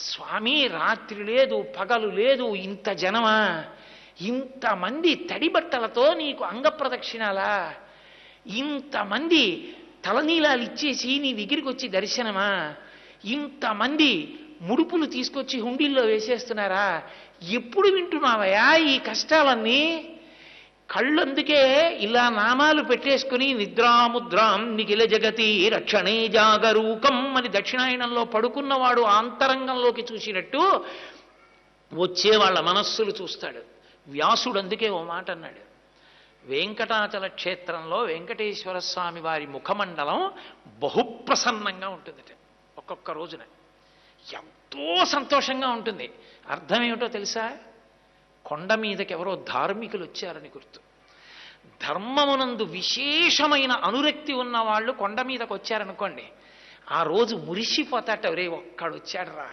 స్వామి రాత్రి లేదు పగలు లేదు, ఇంత జనమా, ఇంతమంది తడి బట్టలతో నీకు అంగప్రదక్షిణాలా, ఇంతమంది తలనీలాలు ఇచ్చేసి నీ దగ్గరికి వచ్చి దర్శనమా, ఇంతమంది ముడుపులు తీసుకొచ్చి హుండీల్లో వేసేస్తున్నారా, ఎప్పుడు వింటున్నావయా ఈ కష్టాలన్నీ? కళ్ళందుకే ఇలా నామాలు పెట్టేసుకుని నిద్రాముద్రాం నిఖిల జగతి రక్షణే జాగరూకం అని దక్షిణాయనంలో పడుకున్నవాడు ఆంతరంగంలోకి చూసినట్టు వచ్చే వాళ్ళ మనస్సులు చూస్తాడు. వ్యాసుడు అందుకే ఓ మాట అన్నాడు, వెంకటాచల క్షేత్రంలో వెంకటేశ్వర స్వామి వారి ముఖమండలం బహుప్రసన్నంగా ఉంటుందట. ఒక్కొక్క రోజున ఎంతో సంతోషంగా ఉంటుంది. అర్థం ఏమిటో తెలుసా? కొండ మీదకి ఎవరో ధార్మికులు వచ్చారని గుర్తు. ధర్మమునందు విశేషమైన అనురక్తి ఉన్న వాళ్ళు కొండ మీదకి వచ్చారనుకోండి, ఆ రోజు మురిసిపోతాట, ఒరే ఒక్కడు వచ్చాడు రా,